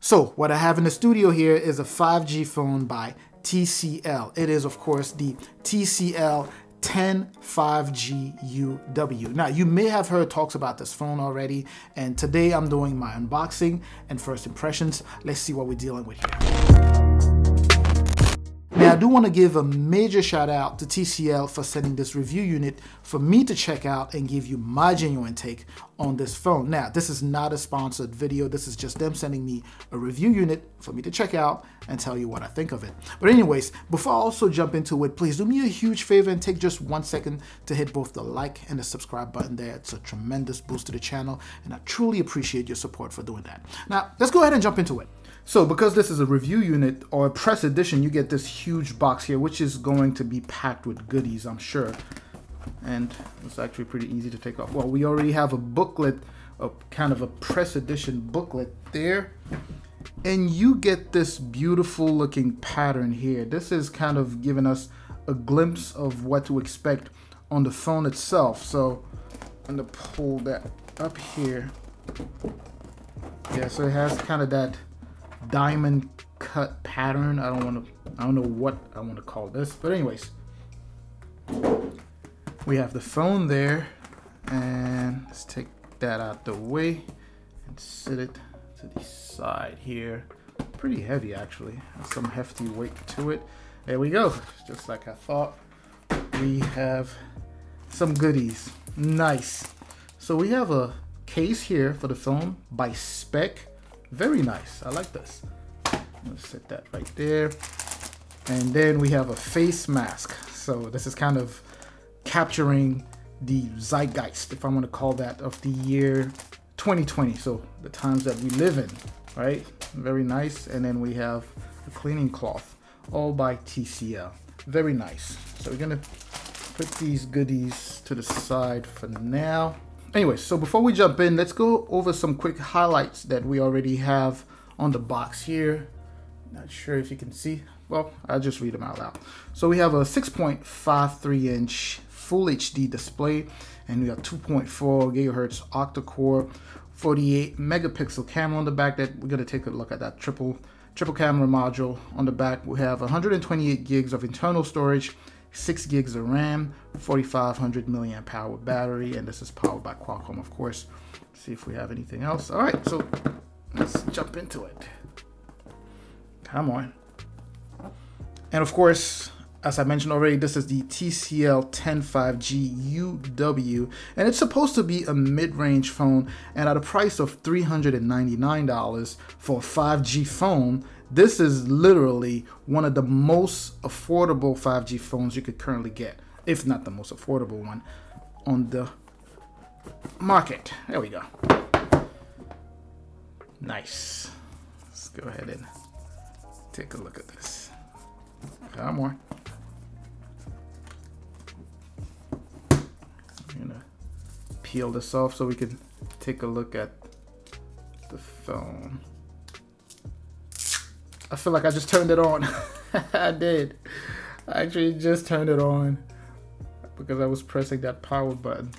So what I have in the studio here is a 5G phone by TCL. It is, of course, the TCL 10 5G UW. Now, you may have heard talks about this phone already, and today I'm doing my unboxing and first impressions. Let's see what we're dealing with here. Now, I do want to give a major shout out to TCL for sending this review unit for me to check out and give you my genuine take on this phone. Now, this is not a sponsored video. This is just them sending me a review unit for me to check out and tell you what I think of it. But anyways, before I also jump into it, please do me a huge favor and take just 1 second to hit both the like and the subscribe button there. It's a tremendous boost to the channel, and I truly appreciate your support for doing that. Now, let's go ahead and jump into it. So because this is a review unit or a press edition, you get this huge box here, which is going to be packed with goodies, I'm sure. And it's actually pretty easy to take off. Well, we already have a booklet, a kind of a press edition booklet there. And you get this beautiful looking pattern here. This is kind of giving us a glimpse of what to expect on the phone itself. So I'm gonna pull that up here. Yeah, so it has kind of that diamond cut pattern. I don't know what I want to call this, but anyways, we have the phone there, and let's take that out the way and sit it to the side here. Pretty heavy, actually. Has some hefty weight to it. There we go, just like I thought. We have some goodies. Nice. So we have a case here for the phone by Spec. Very nice. I like this. Let's set that right there. And then we have a face mask. So this is kind of capturing the zeitgeist, if I want to call that, of the year 2020. So the times that we live in, right? Very nice. And then we have a cleaning cloth, all by TCL. Very nice. So we're going to put these goodies to the side for now. Anyway, so before we jump in, let's go over some quick highlights that we already have on the box here. Not sure if you can see. Well, I'll just read them out loud. So we have a 6.53 inch Full HD display, and we have 2.4 gigahertz octa-core, 48 megapixel camera on the back. That we're gonna take a look at that triple camera module on the back. We have 128 gigs of internal storage, 6 gigs of RAM, 4500 milliamp hour battery, and this is powered by Qualcomm, of course. Let's see if we have anything else. All right, so let's jump into it. Come on. And of course, as I mentioned already, this is the TCL 10 5G UW, and it's supposed to be a mid-range phone, and at a price of $399 for a 5G phone, this is literally one of the most affordable 5G phones you could currently get, if not the most affordable one on the market. There we go. Nice. Let's go ahead and take a look at this. Come on. I'm gonna peel this off so we can take a look at the phone. I feel like I just turned it on. I did. I actually just turned it on because I was pressing that power button.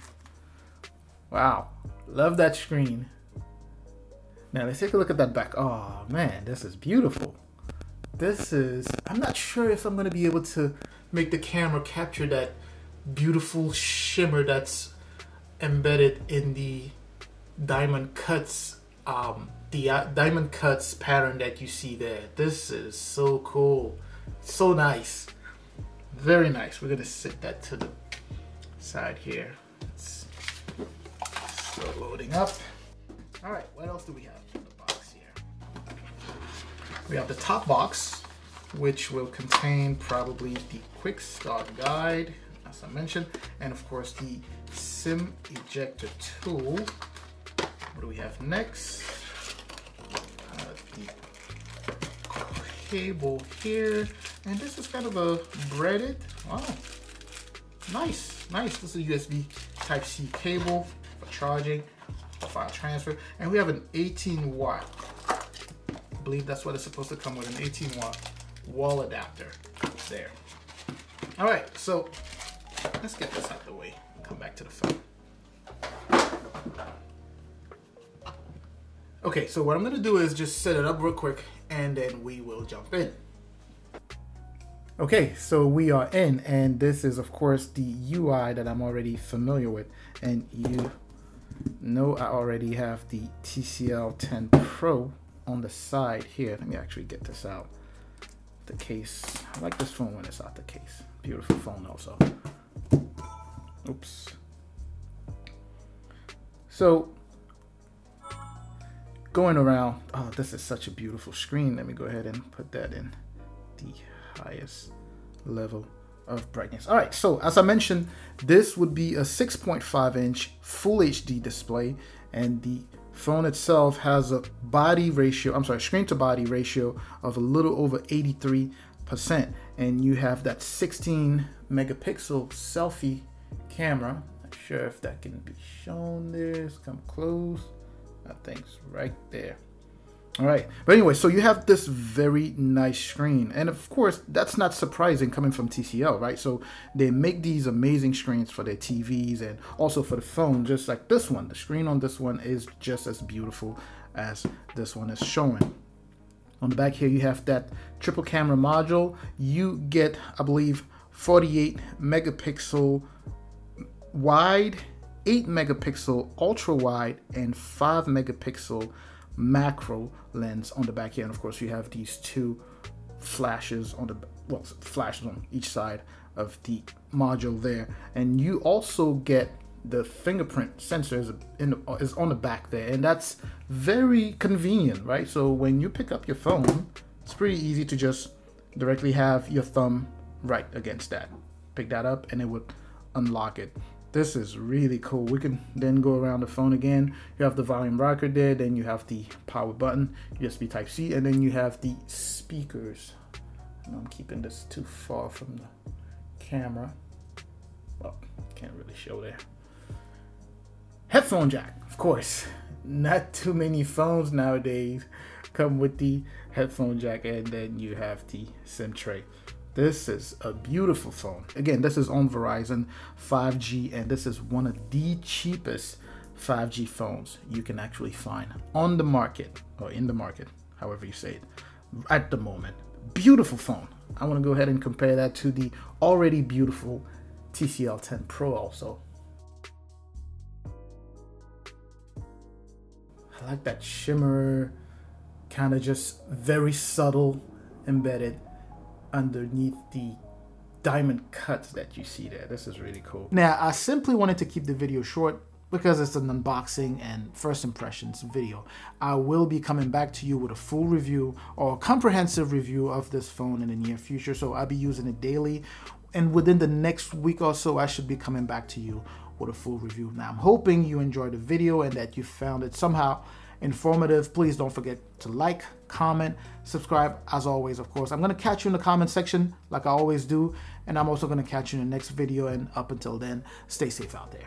Wow, love that screen. Now let's take a look at that back. Oh man, this is beautiful. This is, I'm not sure if I'm gonna be able to make the camera capture that beautiful shimmer that's embedded in the diamond cuts, diamond cuts pattern that you see there. This is so cool, so nice, very nice. We're gonna sit that to the side here. It's still loading up. All right, what else do we have in the box here? We have the top box, which will contain probably the quick start guide, as I mentioned, and of course the SIM ejector tool. What do we have next? The cable here, and this is kind of a braided. Wow, nice, nice. This is a USB Type-C cable for charging, for file transfer, and we have an 18 watt. I believe that's what it's supposed to come with, an 18 watt wall adapter there. All right, so let's get this out of the way and come back to the phone. Okay, Okay, so what I'm gonna do is just set it up real quick and then we will jump in. Okay, so we are in, and this is of course the UI that I'm already familiar with, and you know I already have the TCL 10 Pro on the side here. Let me actually get this out the case. I like this phone when it's out the case. Beautiful phone also. Oops. So going around, oh, this is such a beautiful screen. Let me go ahead and put that in the highest level of brightness. All right, so as I mentioned, this would be a 6.5 inch full HD display, and the phone itself has a body ratio, I'm sorry, screen to body ratio of a little over 83%, and you have that 16 megapixel selfie camera. Not sure if that can be shown there. Let's come close. I think it's right there. All right, but anyway, so you have this very nice screen, and of course that's not surprising coming from TCL, right? So they make these amazing screens for their TVs and also for the phone, just like this one. The screen on this one is just as beautiful as this one is showing. On the back here you have that triple camera module. You get, I believe, 48 megapixel wide, 8 megapixel ultra wide, and 5 megapixel macro lens on the back here. And of course you have these two flashes on the, well, flashes on each side of the module there, and you also get the fingerprint sensor is on the back there, and that's very convenient, right? So when you pick up your phone, it's pretty easy to just directly have your thumb right against that, pick that up, and it would unlock it. This is really cool. We can then go around the phone again. You have the volume rocker there, then you have the power button, USB Type-C, and then you have the speakers. I'm keeping this too far from the camera. Well, can't really show there. Headphone jack, of course. Not too many phones nowadays come with the headphone jack, and then you have the SIM tray. This is a beautiful phone. Again, this is on Verizon 5G, and this is one of the cheapest 5G phones you can actually find on the market, or in the market, however you say it, at the moment. Beautiful phone. I want to go ahead and compare that to the already beautiful TCL 10 Pro also. I like that shimmer, kind of just very subtle embedded underneath the diamond cuts that you see there. This is really cool. Now, I simply wanted to keep the video short because it's an unboxing and first impressions video. I will be coming back to you with a full review or a comprehensive review of this phone in the near future. So I'll be using it daily, and within the next week or so, I should be coming back to you with a full review. Now, I'm hoping you enjoyed the video and that you found it somehow informative. Please don't forget to like, comment, subscribe. As always, of course, I'm going to catch you in the comment section like I always do, and I'm also going to catch you in the next video, and up until then, stay safe out there.